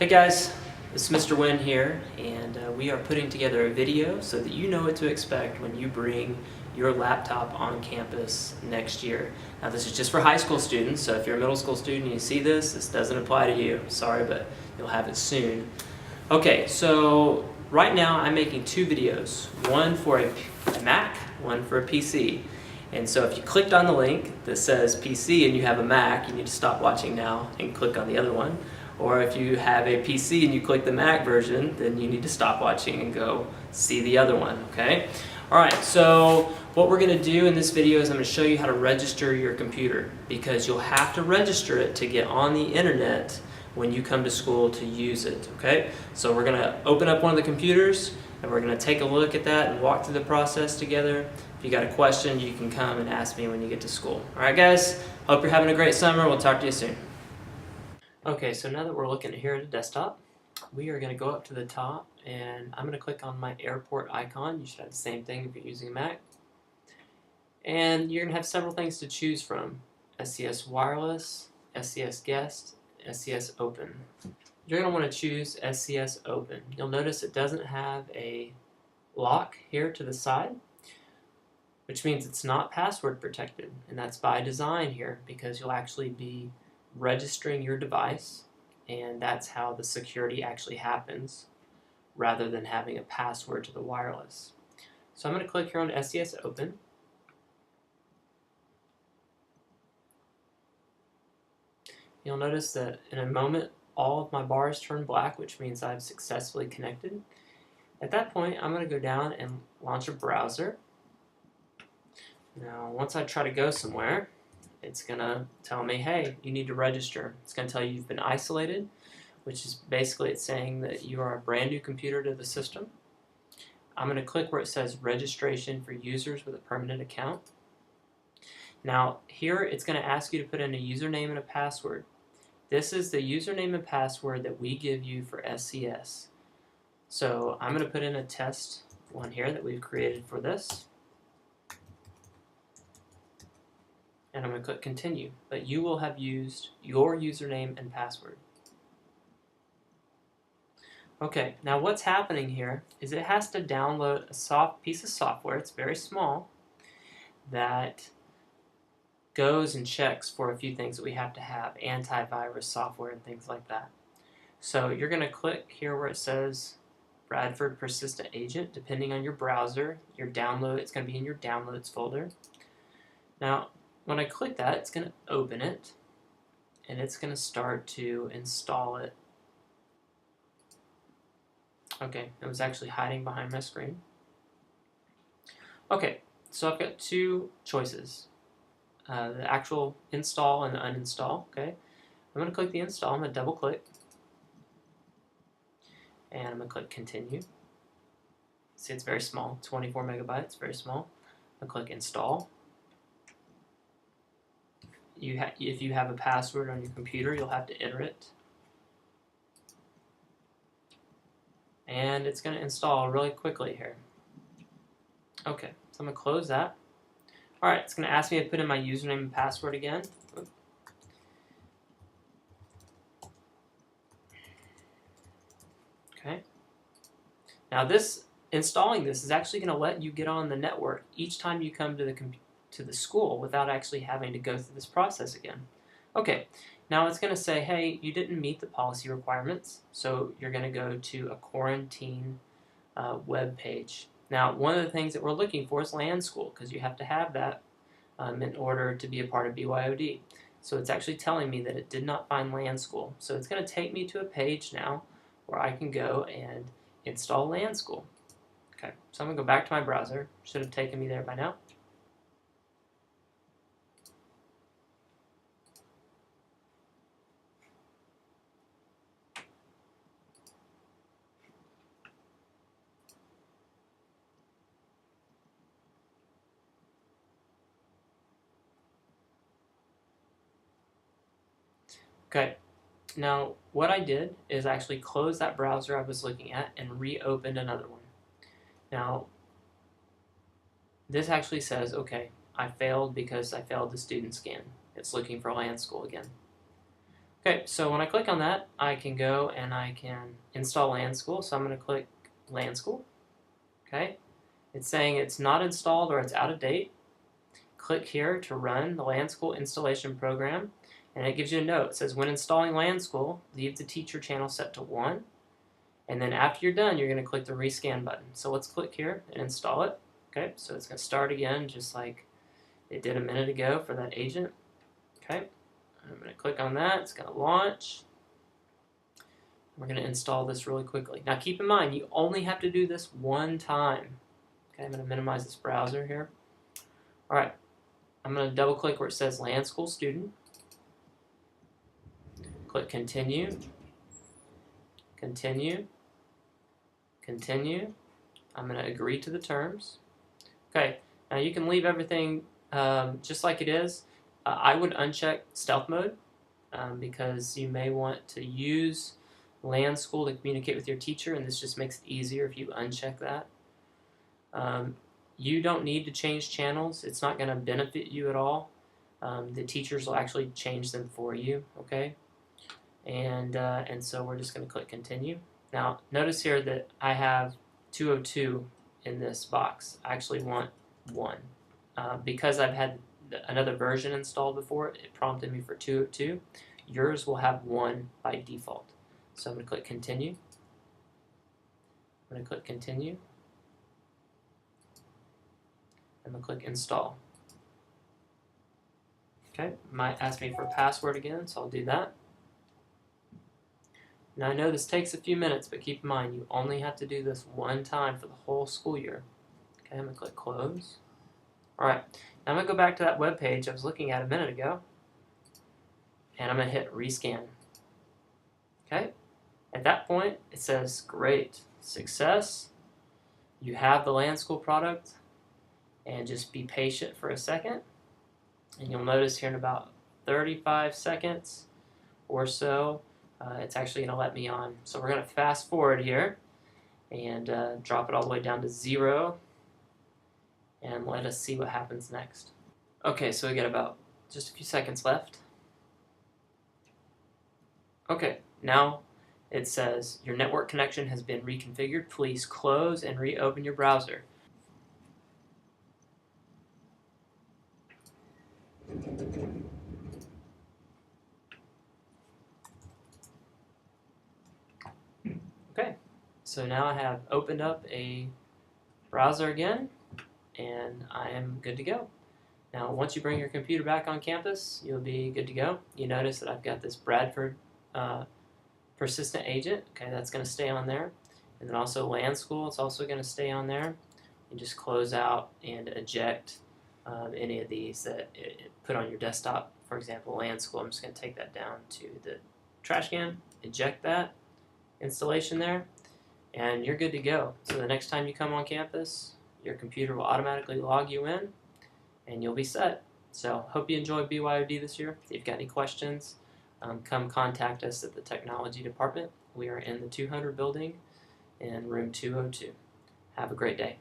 Hey guys, this is Mr. Wynn here, and we are putting together a video so that you know what to expect when you bring your laptop on campus next year. Now this is just for high school students, so if you're a middle school student and you see this doesn't apply to you. Sorry, but you'll have it soon. Okay, so right now I'm making two videos, one for a Mac, one for a PC. And so if you clicked on the link that says PC and you have a Mac, you need to stop watching now and click on the other one. Or if you have a PC and you click the Mac version, then you need to stop watching and go see the other one, okay? All right, so what we're gonna do in this video is I'm gonna show you how to register your computer, because you'll have to register it to get on the internet when you come to school to use it, okay? So we're gonna open up one of the computers and we're gonna take a look at that and walk through the process together. If you got a question, you can come and ask me when you get to school. All right, guys, hope you're having a great summer. We'll talk to you soon. Okay, so now that we're looking here at the desktop, we are going to go up to the top and I'm going to click on my airport icon. You should have the same thing if you're using a Mac. And you're going to have several things to choose from: SCS Wireless, SCS Guest, SCS Open. You're going to want to choose SCS Open. You'll notice it doesn't have a lock here to the side, which means it's not password protected, and that's by design here because you'll actually be registering your device, and that's how the security actually happens rather than having a password to the wireless. So I'm going to click here on SCS Open. You'll notice that in a moment all of my bars turn black, which means I've successfully connected. At that point I'm going to go down and launch a browser. Now once I try to go somewhere, it's going to tell me, hey, you need to register. It's going to tell you you've been isolated, which is basically it's saying that you are a brand new computer to the system. I'm going to click where it says registration for users with a permanent account. Now here it's going to ask you to put in a username and a password. This is the username and password that we give you for SCS. So I'm going to put in a test one here that we've created for this. And I'm going to click continue, but you will have used your username and password. Okay, now what's happening here is it has to download a soft piece of software, it's very small, that goes and checks for a few things that we have to have, antivirus software and things like that. So you're going to click here where it says Bradford Persistent Agent. Depending on your browser, your download, it's going to be in your downloads folder. Now when I click that, it's going to open it, and it's going to start to install it. Okay, it was actually hiding behind my screen. Okay, so I've got two choices, the actual install and the uninstall. Okay, I'm going to click the install, I'm going to double click, and I'm going to click continue. See, it's very small, 24 megabytes, very small. I'm going to click install. If you have a password on your computer, you'll have to enter it. And it's going to install really quickly here. Okay, so I'm going to close that. Alright, it's going to ask me to put in my username and password again. Okay. Now installing this is actually going to let you get on the network each time you come to the school without actually having to go through this process again. Okay, now it's going to say, hey, you didn't meet the policy requirements, so you're going to go to a quarantine web page. Now, one of the things that we're looking for is LAN school, because you have to have that in order to be a part of BYOD. So it's actually telling me that it did not find LAN school. So it's going to take me to a page now where I can go and install LAN school. Okay, so I'm going to go back to my browser. Should have taken me there by now. Okay, now what I did is actually close that browser I was looking at and reopened another one. Now, this actually says, okay, I failed because I failed the student scan. It's looking for LAN school again. Okay, so when I click on that, I can go and I can install Land School. So I'm going to click Land School. Okay, it's saying it's not installed or it's out of date. Click here to run the Land School installation program, and it gives you a note. It says when installing Land School, leave the teacher channel set to 1, and then after you're done, you're going to click the rescan button. So let's click here and install it. Okay, so it's going to start again just like it did a minute ago for that agent. Okay, I'm going to click on that. It's going to launch. We're going to install this really quickly. Now keep in mind, you only have to do this one time. Okay, I'm going to minimize this browser here. All right, I'm going to double click where it says Land School Student. Click Continue, Continue, Continue. I'm going to agree to the terms. Okay, now you can leave everything just like it is. I would uncheck Stealth Mode because you may want to use Land School to communicate with your teacher, and this just makes it easier if you uncheck that. You don't need to change channels. It's not going to benefit you at all. The teachers will actually change them for you, okay? And so we're just going to click Continue. Now, notice here that I have 202 in this box. I actually want 1. Because I've had another version installed before, it prompted me for 202. Yours will have 1 by default. So I'm going to click Continue. I'm going to click Continue. I'm going to click Install. Okay, might ask me for a password again, so I'll do that. Now I know this takes a few minutes, but keep in mind you only have to do this one time for the whole school year. Okay, I'm going to click Close. Alright, now I'm going to go back to that web page I was looking at a minute ago, and I'm going to hit Rescan. Okay, at that point it says, great, success, you have the Land School product, and just be patient for a second, and you'll notice here in about 35 seconds or so, it's actually going to let me on. So we're going to fast forward here and drop it all the way down to 0 and let us see what happens next. Okay, so we got about just a few seconds left. Okay, now it says your network connection has been reconfigured. Please close and reopen your browser. Okay, so now I have opened up a browser again, and I am good to go. Now, once you bring your computer back on campus, you'll be good to go. You notice that I've got this Bradford persistent agent. Okay, that's going to stay on there. And then also Land School, it's also going to stay on there. And just close out and eject any of these that it put on your desktop. For example, Land School, I'm just going to take that down to the trash can, eject that installation there, and you're good to go. So the next time you come on campus, your computer will automatically log you in, and you'll be set. So hope you enjoyed BYOD this year. If you've got any questions, come contact us at the technology department. We are in the 200 building in room 202. Have a great day.